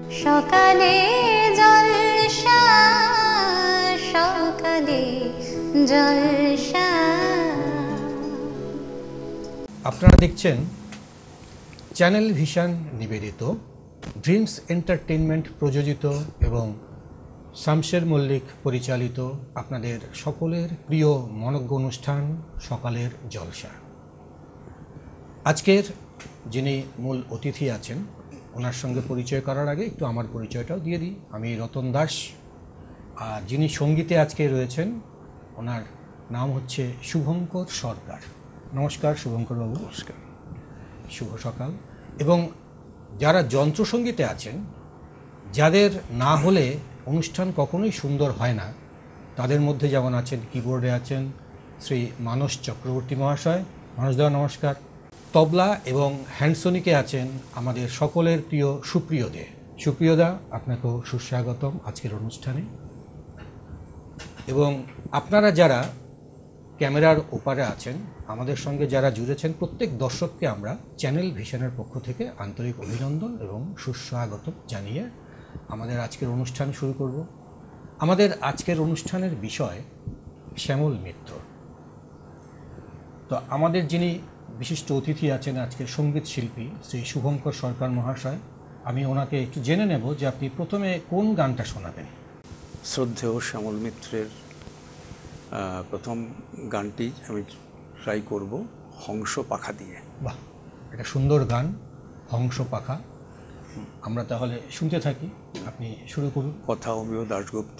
সকালে জলসা, সকালে জলসা। আপনারা দেখছেন চ্যানেল ভিশন নিবেদিত, ড্রিমস এন্টারটেইনমেন্ট প্রযোজিত এবং শামশের মল্লিক পরিচালিত আপনাদের সকলের প্রিয় মনোজ্ঞ অনুষ্ঠান সকালের জলসা। আজকের যিনি মূল অতিথি আছেন ওনার সঙ্গে পরিচয় করার আগে একটু আমার পরিচয়টাও দিয়ে দিই। আমি রতন দাস, আর যিনি সঙ্গীতে আজকে রয়েছেন ওনার নাম হচ্ছে শুভঙ্কর সরকার। নমস্কার শুভঙ্কর বাবু। নমস্কার, শুভ সকাল। এবং যারা যন্ত্রসঙ্গীতে আছেন, যাদের না হলে অনুষ্ঠান কখনোই সুন্দর হয় না, তাদের মধ্যে যেমন আছেন কিবোর্ডে আছেন শ্রী মানস চক্রবর্তী মহাশয়। মানসদা নমস্কার। তবলা এবং হ্যান্ডসনিকে আছেন আমাদের সকলের প্রিয় সুপ্রিয় দে। সুপ্রিয়দা, আপনাকেও সুস্বাগতম আজকের অনুষ্ঠানে। এবং আপনারা যারা ক্যামেরার ওপারে আছেন, আমাদের সঙ্গে যারা জুড়েছেন, প্রত্যেক দর্শককে আমরা চ্যানেল ভিশনের পক্ষ থেকে আন্তরিক অভিনন্দন এবং সুস্বাগত জানিয়ে আমাদের আজকের অনুষ্ঠান শুরু করব। আমাদের আজকের অনুষ্ঠানের বিষয় শ্যামল মিত্র। তো আমাদের যিনি বিশিষ্ট অতিথি আছেন আজকের সঙ্গীত শিল্পী শ্রী শুভঙ্কর সরকার মহাশয়, আমি ওনাকে একটু জেনে নেব যে আপনি প্রথমে কোন গানটা শোনাবেন। শ্রদ্ধেয় শ্যামল মিত্রের প্রথম গানটি আমি ট্রাই করব হংস পাখা দিয়ে। বাহ, এটা সুন্দর গান, হংস পাখা। আমরা তাহলে শুনতে থাকি, আপনি শুরু করুন। কথা অমিয় দাশগুপ্ত,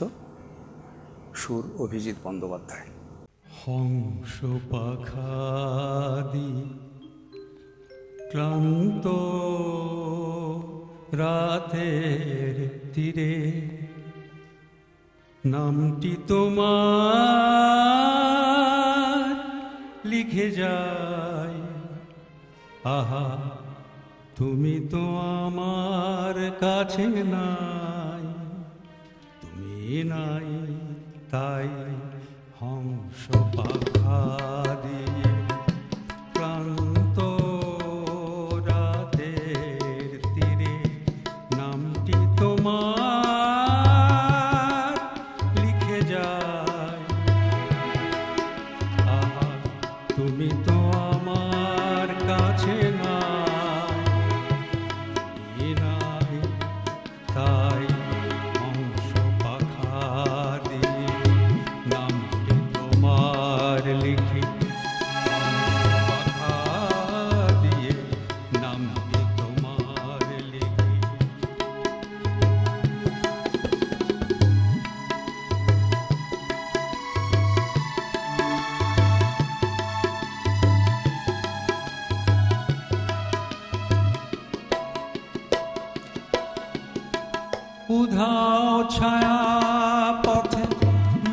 সুর অভিজিৎ বন্দ্যোপাধ্যায়। হংস পাখা দিয়ে ক্লান্ত রাতের তীরে নামটি তোমার লিখে যায়। আহা, তুমি তো আমার কাছে নাই, তুমি নাই, তাই হংস পাখা দিয়ে ক্লান্ত রাতের তীরে নামটি তোমার লিখে যায়। আহা, তুমি তো আমার কাছে নাই, নাই, তাই হংস পাখা দিয়ে নামটি তোমার লিখি। হংস পাখা দিয়ে নামটি তোমার লিখি। উধাও ছায়া পথে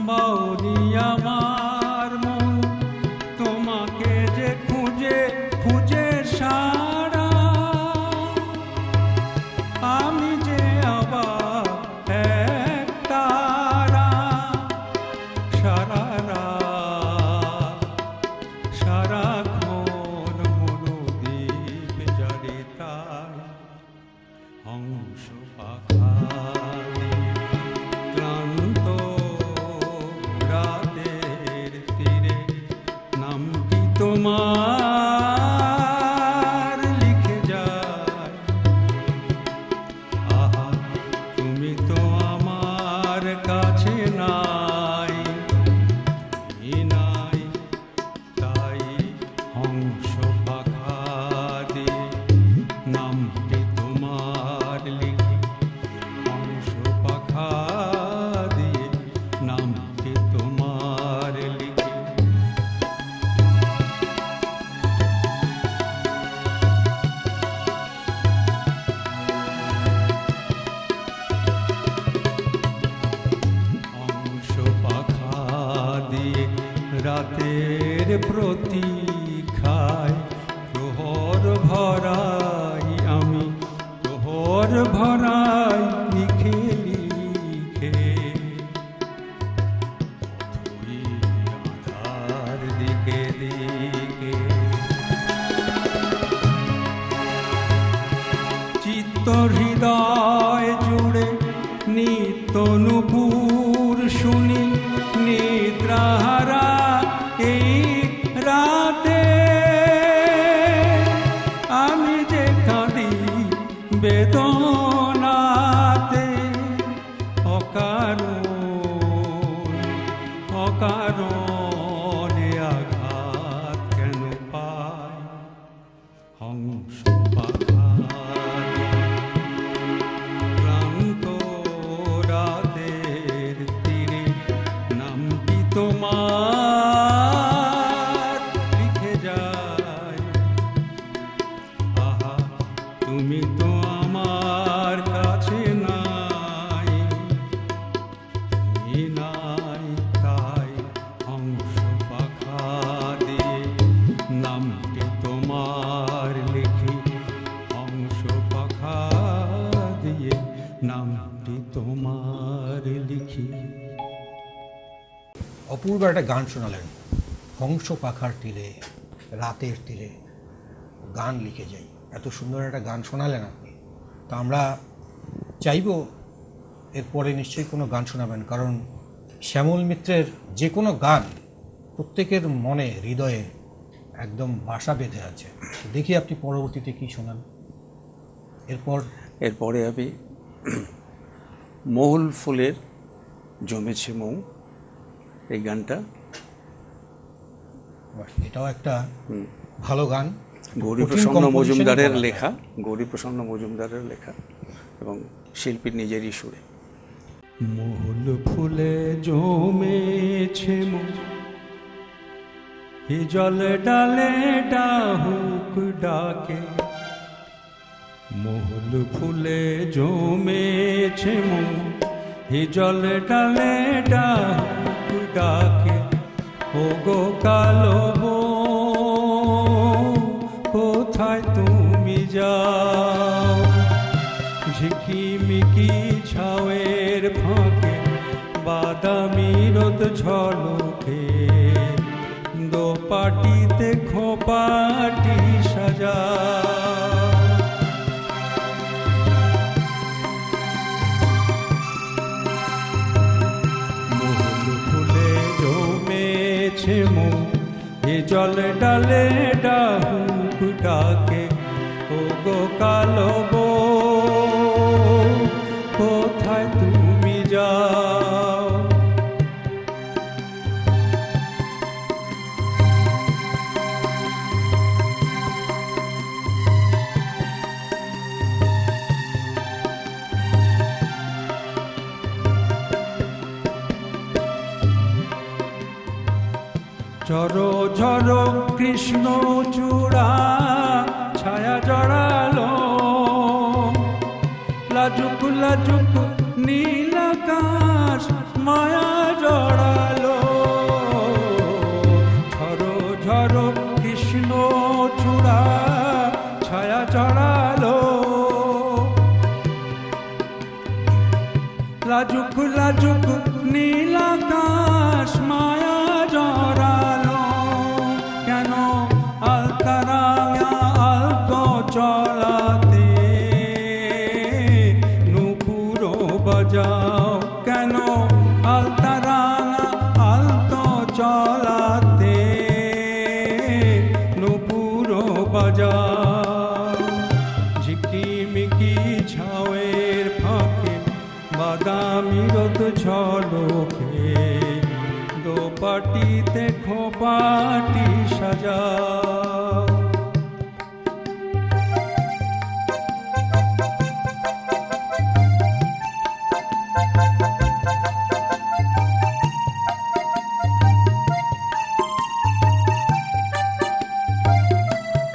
বাউরি আমার মন, তোমাকে যে খুঁজে খুঁজে সারা, আমি যে আবার এক তারা। সারা রাত সারাক্ষণ মনোদ্বীপ জ্বালে, তাই হংস পাখা ক্লান্ত রাতের তীরে নামটি তোমার লিখে যায়। আহা, তুমি তো আমার কাছে নাই, নাই, তাই হংস পাখা দিয়ে নামটি তোমার লিখি। হংস পাখা দিয়ে নামটি তোমার লিখি। হংস পাখা দিয়ে রাতের প্রতীক্ষায় প্রহর ভরাই আমি, প্রহর ভরাই লিখে লিখে। পথই আধার দিকে দিকে চিত্ত হৃদয় বেদনাতে অকারণ অকারণে আঘাত কেন পায় হংস পাখারে ক্লান্ত রাতের তীরে নামটি তোমার লিখে যায়। আহা তুমি তো আমার কাছে নাই, তুমি নাই তাই হংস পাখা দিয়ে নামটি তোমার লিখি, হংস পাখা দিয়ে নামটি তোমার লিখি। অপূর্ব একটা গান শোনালেন, হংস পাখার তীরে রাতের তীরে গান লিখে যাই, এত সুন্দর একটা গান শোনালেন আপনি। তো আমরা চাইব এরপরে নিশ্চয়ই কোনো গান শোনাবেন, কারণ শ্যামল মিত্রের যে কোনো গান প্রত্যেকের মনে হৃদয়ে একদম বাসা বেঁধে আছে। দেখি আপনি পরবর্তীতে কি শোনান। এরপরে আমি মহুল ফুলের জমেছে মৌ, এই গানটা, এটাও একটা ভালো গান, গৌরীপ্রসন্ন মজুমদারের লেখা, গৌরীপ্রসন্ন মজুমদারের লেখা এবং শিল্পীর নিজেরই সুরে। মহুল ফুলে জমেছে মৌ, এ জল ডালে ডাহুক ডাকে। মহুল ফুলে জমেছে মৌ, এ জল ডালে ডাহুক ডাকে। ও গো কালো বউ কোথায় তুমি যাও, ঝিকিমিকি ছাওয়ের ফাঁকে বাদামি রোদ ঝলকে, দোপাটিতে খোপাটি সাজা। মহুল ফুলে জমেছে মৌ, এ জল ডালে ডাহুক ডাকে। ও গো কালো বউ কোথায় তুমি যাও। ঝরো ঝরো কৃষ্ণ চূড়া ছায়া জড়ালো, লাজুক লাজুক নীল আকাশ মায়া জড়ালো। ঝরো ঝরো কৃষ্ণ চূড়া ছায়া জড়ালো, লাজুক লাজুক নীল আকাশ মায়া জড়ালো। কেন আলতারাঙা আলতো চলাতে নুপুরো বাজাও, কেন আলতারাঙা আলতো চলাতে নুপুরো বাজাও। ঝিকিমিকি ছাওয়ের ফাঁকে বাদামি রোদ ঝলকে, দোপাটিতে খোপাটি সাজাও।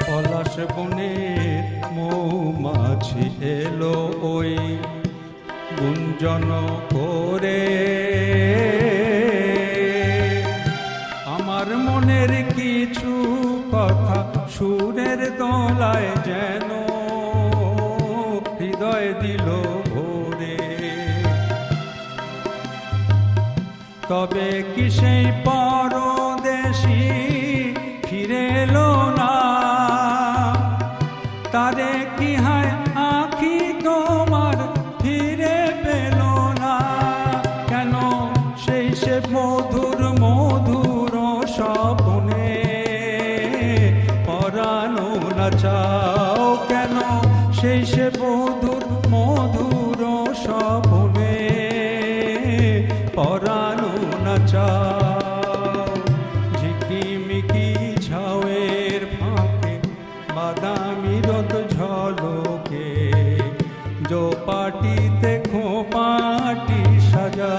পলাশ বনের মৌমাছি এলো ওই গুঞ্জন করে, আমার মনের কিছু কথা সুরের দোলায় যেন হৃদয় দিল ভরে। তবে কি সেই পরদেশী ফিরে এলো না, তারে কি হায় আঁখি তোমার ফিরে পেল না। কেন সেই সে মধুর মধুর স্বপ্নে পরানো না চাও, কেন সেই সে মধুর পাটিতে খোপাটি সাজা,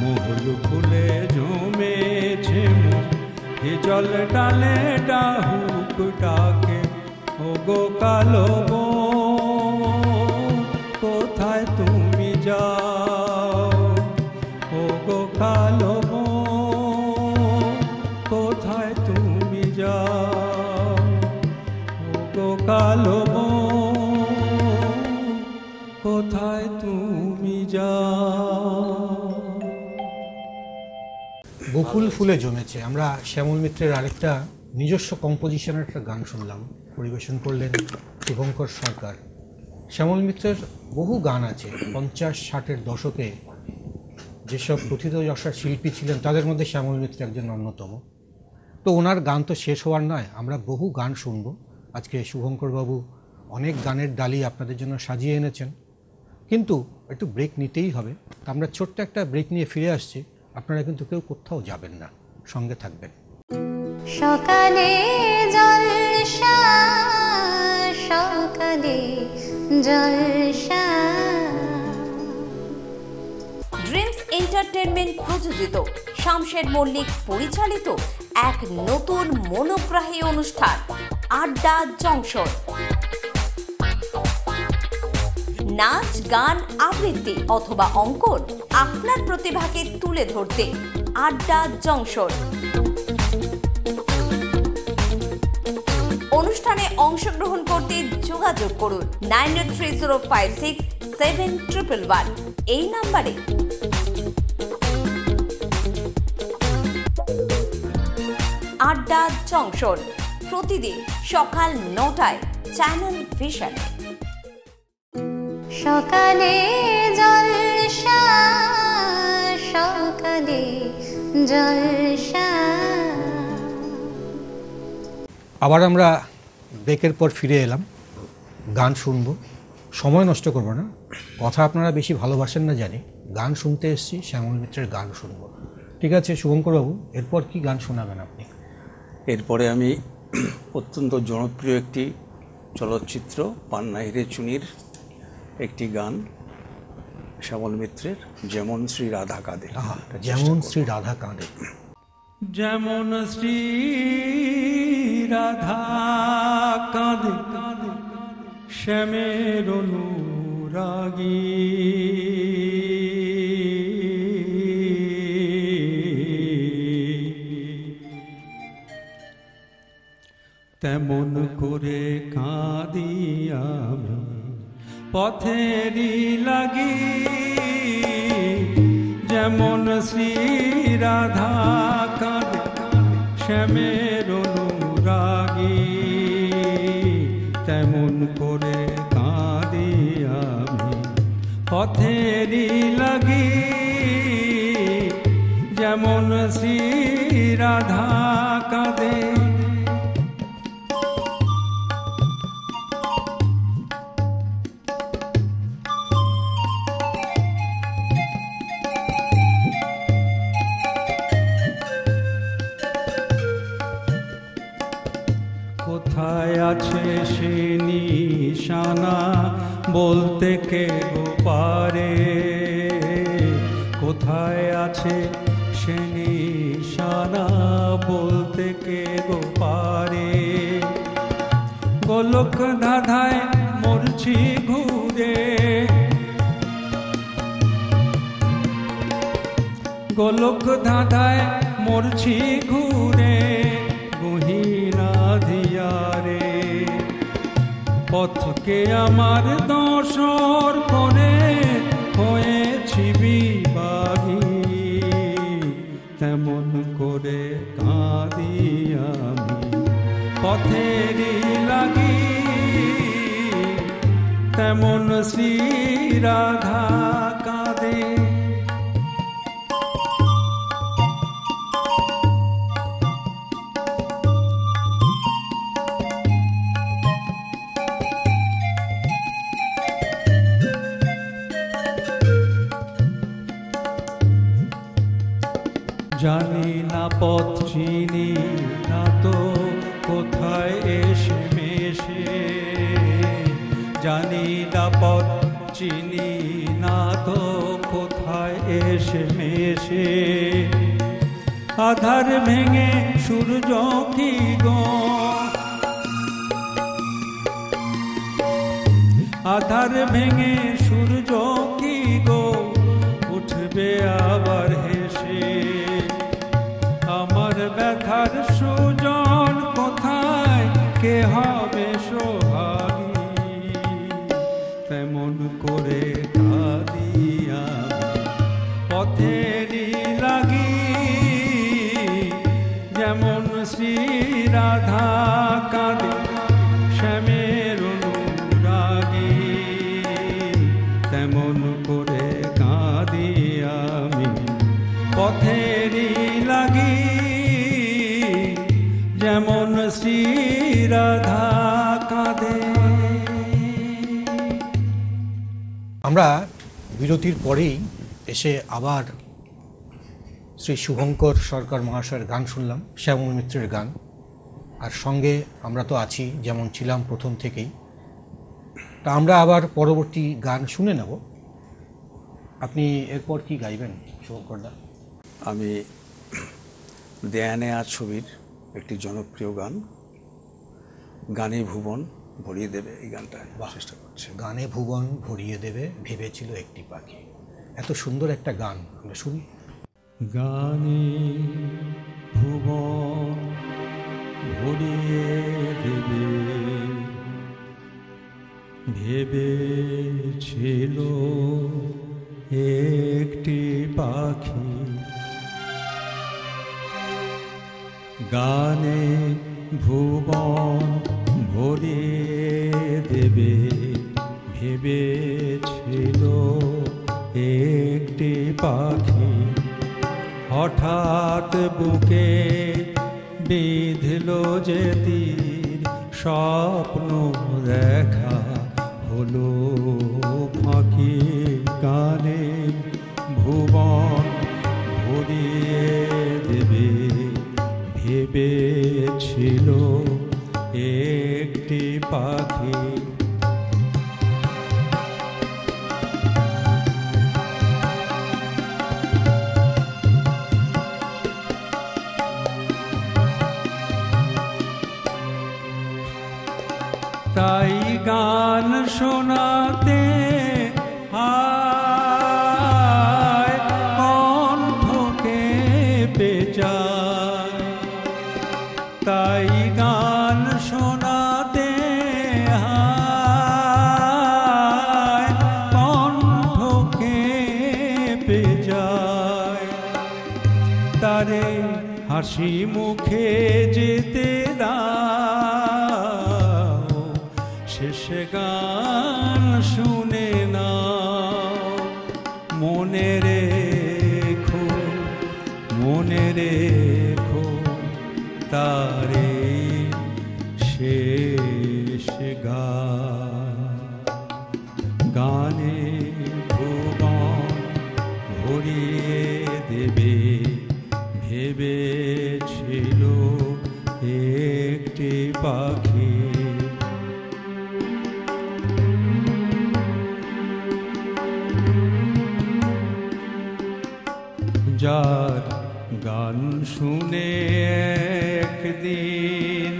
মহুল ফুলে জমেছে এ জল ডালে ডাহুক ডাকে, ও গো কালো বন কোথায় তুমি যাও, ও গো কালো বন কোথায় তুমি যাও, ও গো কালো বন কোথায় তুমি যাও। বকুল ফুলে জমেছে। আমরা শ্যামল মিত্রের আরেকটা নিজস্ব কম্পোজিশনের একটা গান শুনলাম, পরিবেশন করলেন শুভঙ্কর সরকার। শ্যামল মিত্রের বহু গান আছে, 50-60-এর দশকে যেসব প্রথিতযশা শিল্পী ছিলেন তাদের মধ্যে শ্যামল মিত্র একজন অন্যতম। তো ওনার গান তো শেষ হওয়ার নয়, আমরা বহু গান শুনব। আজকে শুভঙ্করবাবু অনেক গানের ডালি আপনাদের জন্য সাজিয়ে এনেছেন, কিন্তু একটু ব্রেক নিতেই হবে। আমরা ছোট্ট একটা ব্রেক নিয়ে ফিরে আসছি, আপনারা কিন্তু কেউ কোথাও যাবেন না, সঙ্গে থাকবেন। সকালে জলসা, সকালে জলসা। ড্রিমস এন্টারটেনমেন্ট প্রযোজিত, শামশের মল্লিক পরিচালিত এক নতুন মনোগ্রাহী অনুষ্ঠান আড্ডা জংশন। নাচ, গান, আবৃত্তি অথবা অঙ্কন, আপনার প্রতিভাকে তুলে ধরতে আড্ডা জংশন। অনুষ্ঠানে অংশগ্রহণ করতে যোগাযোগ করুন 9830567111 এই নাম্বারে। আড্ডা জংশন প্রতিদিন সকাল 9টায় চ্যানেল ভিশনে। সকালে জলসা, সকালে জলসা। আবার আমরা ব্রেকের পর ফিরে এলাম, গান শুনব। সময় নষ্ট করব না, কথা আপনারা বেশি ভালোবাসেন না জানি, গান শুনতে এসেছি, শ্যামল মিত্রের গান শুনব। ঠিক আছে শুভঙ্করবাবু, এরপর কি গান শোনাবেন আপনি? এরপরে আমি অত্যন্ত জনপ্রিয় একটি চলচ্চিত্র পান্না হিরে চুনির একটি গান, শ্যামল মিত্রের যেমন শ্রী রাধা কাঁদে। যেমন শ্রী রাধা কাঁদে। যেমন শ্রী রাধা কাঁদে শ্যামের অনুরাগী, তেমন করে কাঁদি আমি পথেরই লাগি। যেমন শ্রী রাধা কাঁদে শ্যামের অনুরাগী, তেমন করে কাঁদি আমি পথেরই লাগি। যেমন শ্রী রাধা কাঁদে। কোথায় আছে সে নিশানা বলতে কে গো পারে, কোথায় আছে সে নিশানা বলতে কে গো পারে। গোলক ধাঁধায় মরছি ঘুরে, গোলক ধাঁধায় মরছি ঘুরে, গহীনা ধিয়ারে পথকে আমার দর্শন করে হয়েছি বিবাগী। তেমন করে কাঁদি আমি পথেরই লাগি। তেমন শ্রী রাধা কাঁদে। জানি না পথ চিনি না তো কোথায় এসে মেশে, জানি নিরাপদ চিনি না তো কোথায় এসে মেশে আধার ভেঙে সূর্য কি গো আধার ভেঙে সূর্য কি গো উঠবে আবার হেসে আমার ব্যথার সুজন কোথায় কে হবে সোহাগী তেমন করে কাঁদি আমি পথেরই লাগি যেমন শ্রী রাধা কাঁদে শ্যামের অনুরাগী তেমন করে কাঁদি আমি পথেরই লাগি যেমন শ্রী রাধা কাঁদে। আমরা বিরতির পরেই এসে আবার শ্রী শুভঙ্কর সরকার মহাশয়ের গান শুনলাম, শ্যামল মিত্রের গান। আর সঙ্গে আমরা তো আছি, যেমন ছিলাম প্রথম থেকেই। তা আমরা আবার পরবর্তী গান শুনে নেব। আপনি এরপর কি গাইবেন শুভঙ্করদা? আমি দেয়ানে আজ ছবির একটি জনপ্রিয় গান গানে ভুবন ভরিয়ে দেবে, এই গানটা চেষ্টা করছি। গানে ভুবন ভরিয়ে দেবে ভেবেছিল একটি পাখি। এত সুন্দর একটা গান, আমরা শুনি। গানে ভুবন ভরিয়ে দেবে ভেবেছিল একটি পাখি গানে ভুবন ভরিয়ে দেবে ভেবেছিল একটি পাখি হঠাৎ বুকে বিঁধল যে তীর স্বপ্ন দেখা হলো ফাঁকি গানে ভুবন ভরিয়ে দেবে ভেবেছিল একটি পাখি তাই গান শোনাতে হায় কণ্ঠকে পেঁচায় তাই গান শোনাতে হায় কণ্ঠকে পেঁচায় তারে হাসি মুখে যেতে শেষে গান শুনে না মনে রেখো তারে শেষ গান গানে ভুবন ভরিয়ে দেবে ভেবেছিল একটি পাখি যার গান শুনে একদিন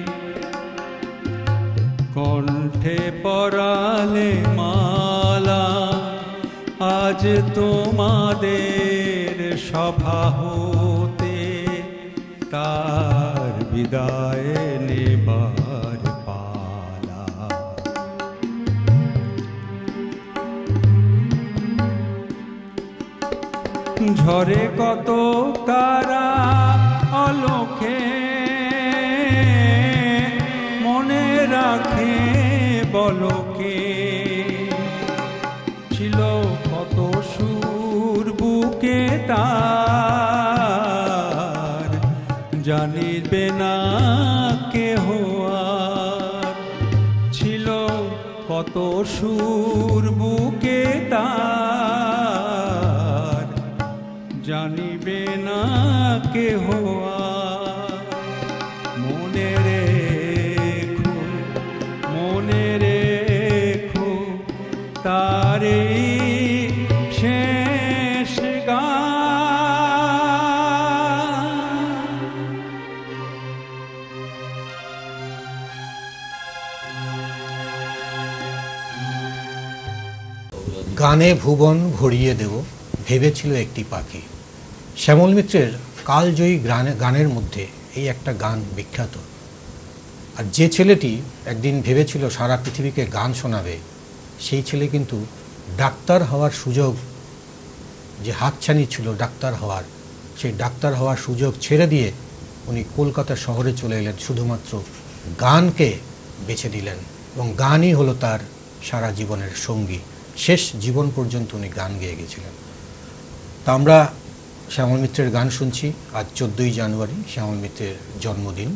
কণ্ঠে পরালে মালা আজ তোমাদের সভা হতে তার বিদায় নেবার পালা ঝরে কত কারা অলোকে মনে রাখে বলকে ছিল কত সুর বুকে তার জানিবে না কেহ আর ছিল কত সুর বুকে তার জানিবে না কেহ মনে রেখো তারে শেষ গান। গানে ভুবন ভরিয়ে দেব ভেবেছিল একটি পাখি। শ্যামল মিত্রের কালজয়ী গানের মধ্যে এই একটা গান বিখ্যাত। আর যে ছেলেটি একদিন ভেবেছিল সারা পৃথিবীকে গান শোনাবে, সেই ছেলে কিন্তু ডাক্তার হওয়ার সুযোগ, যে হাতছানি ছিল ডাক্তার হওয়ার, সেই ডাক্তার হওয়ার সুযোগ ছেড়ে দিয়ে উনি কলকাতা শহরে চলে এলেন, শুধুমাত্র গানকে বেছে দিলেন এবং গানই হলো তার সারা জীবনের সঙ্গী। শেষ জীবন পর্যন্ত উনি গান গেয়ে গেছিলেন। তা আমরা শ্যামল মিত্রের গান শুনছি। আজ 14ই জানুয়ারি শ্যামল মিত্রের জন্মদিন।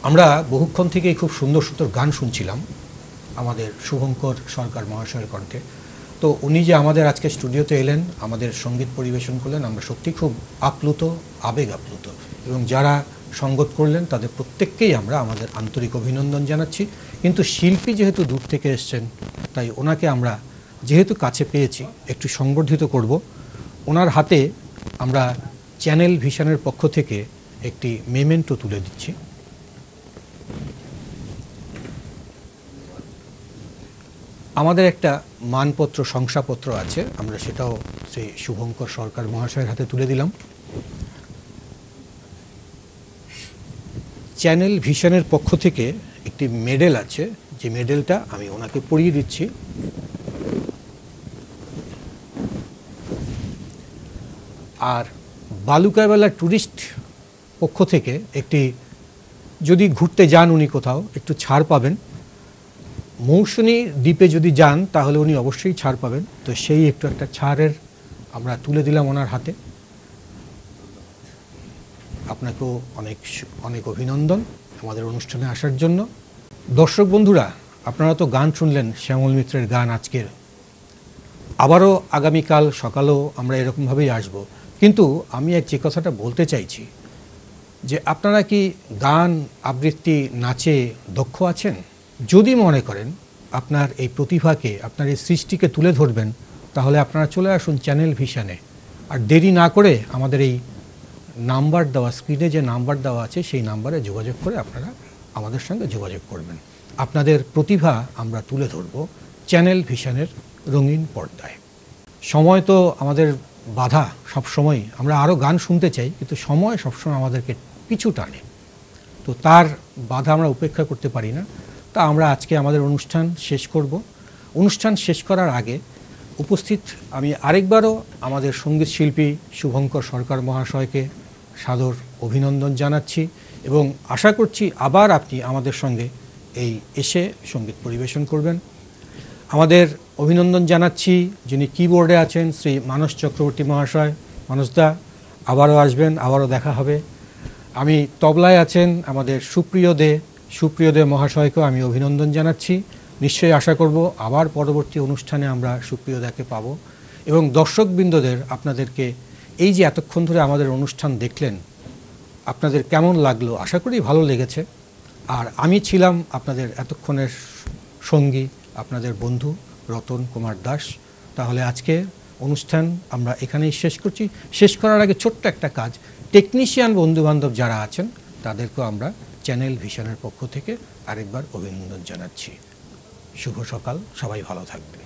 আমরা বহুক্ষণ থেকেই খুব সুন্দর সুন্দর গান শুনছিলাম আমাদের শুভঙ্কর সরকার মহাশয়ের কণ্ঠে। তো উনি যে আমাদের আজকে স্টুডিওতে এলেন, আমাদের সঙ্গীত পরিবেশন করলেন, আমরা সত্যি খুব আপ্লুত, আবেগ আপ্লুত। এবং যারা সঙ্গত করলেন তাদের প্রত্যেককেই আমরা আমাদের আন্তরিক অভিনন্দন জানাচ্ছি। কিন্তু শিল্পী যেহেতু দূর থেকে এসছেন, তাই ওনাকে আমরা যেহেতু কাছে পেয়েছি একটু সংবর্ধিত করব। ওনার হাতে আমরা চ্যানেল ভিশনের পক্ষ থেকে একটি মেমেন্টো তুলে দিচ্ছি। আমাদের একটা মানপত্র, শংসাপত্র আছে, আমরা সেটাও শ্রী শুভঙ্কর সরকার মহাশয়ের হাতে তুলে দিলাম। চ্যানেল ভিশনের পক্ষ থেকে একটি মেডেল আছে, যে মেডেলটা আমি ওনাকে পরিয়ে দিচ্ছি। আর বালুকাবেলা ট্যুরিস্ট পক্ষ থেকে একটি, যদি ঘুরতে যান উনি কোথাও, একটু ছাড় পাবেন। মৌসুমী দ্বীপে যদি যান তাহলে উনি অবশ্যই ছাড় পাবেন। তো সেই একটু একটা ছাড়ের আমরা তুলে দিলাম ওনার হাতে। আপনাকেও অনেক অনেক অভিনন্দন আমাদের অনুষ্ঠানে আসার জন্য। দর্শক বন্ধুরা, আপনারা তো গান শুনলেন, শ্যামল মিত্রের গান আজকের। আবারও আগামীকাল সকালেও আমরা এরকমভাবেই আসব। কিন্তু আমি যে কথাটা বলতে চাইছি, যে আপনারা কি গান, আবৃত্তি, নাচে দক্ষ আছেন? যদি মনে করেন আপনার এই প্রতিভাকে, আপনার এই সৃষ্টিকে তুলে ধরবেন, তাহলে আপনারা চলে আসুন চ্যানেল ভিশনে। আর দেরি না করে আমাদের এই নাম্বার দেওয়া, স্ক্রিনে যে নাম্বার দেওয়া আছে সেই নাম্বারে যোগাযোগ করে আপনারা আমাদের সঙ্গে যোগাযোগ করবেন। আপনাদের প্রতিভা আমরা তুলে ধরব চ্যানেল ভিশনের রঙিন পর্দায়। সময় তো আমাদের বাধা সবসময়, আমরা আরও গান শুনতে চাই, কিন্তু সময় সবসময় আমাদেরকে পিছু টানে। তো তার বাধা আমরা উপেক্ষা করতে পারি না। তা আমরা আজকে আমাদের অনুষ্ঠান শেষ করব। অনুষ্ঠান শেষ করার আগে উপস্থিত আমি আরেকবারও আমাদের সঙ্গীত শিল্পী শুভঙ্কর সরকার মহাশয়কে সাদর অভিনন্দন জানাচ্ছি এবং আশা করছি আবার আপনি আমাদের সঙ্গে এই এসে সঙ্গীত পরিবেশন করবেন। আমাদের অভিনন্দন জানাচ্ছি যিনি কিবোর্ডে আছেন, শ্রী মানস চক্রবর্তী মহাশয়। মানসদা, আবারও আসবেন, আবারও দেখা হবে। আমি তবলায় আছেন আমাদের সুপ্রিয় দে মহাশয়কেও আমি অভিনন্দন জানাচ্ছি। নিশ্চয়ই আশা করব আবার পরবর্তী অনুষ্ঠানে আমরা সুপ্রিয় দাকে পাব। এবং দর্শকবৃন্দদের, আপনাদেরকে এই যে এতক্ষণ ধরে আমাদের অনুষ্ঠান দেখলেন, আপনাদের কেমন লাগলো? আশা করি ভালো লেগেছে। আর আমি ছিলাম আপনাদের এতক্ষণের সঙ্গী, আপনাদের বন্ধু রতন কুমার দাস। তাহলে আজকে অনুষ্ঠান আমরা এখানেই শেষ করছি। শেষ করার আগে ছোট্ট একটা কাজ, টেকনিশিয়ান বন্ধুবান্ধব যারা আছেন তাদেরকেও আমরা চ্যানেল ভিশনের পক্ষ থেকে আরেকবার অভিনন্দন জানাচ্ছি। শুভ সকাল, সবাই ভালো থাকবেন।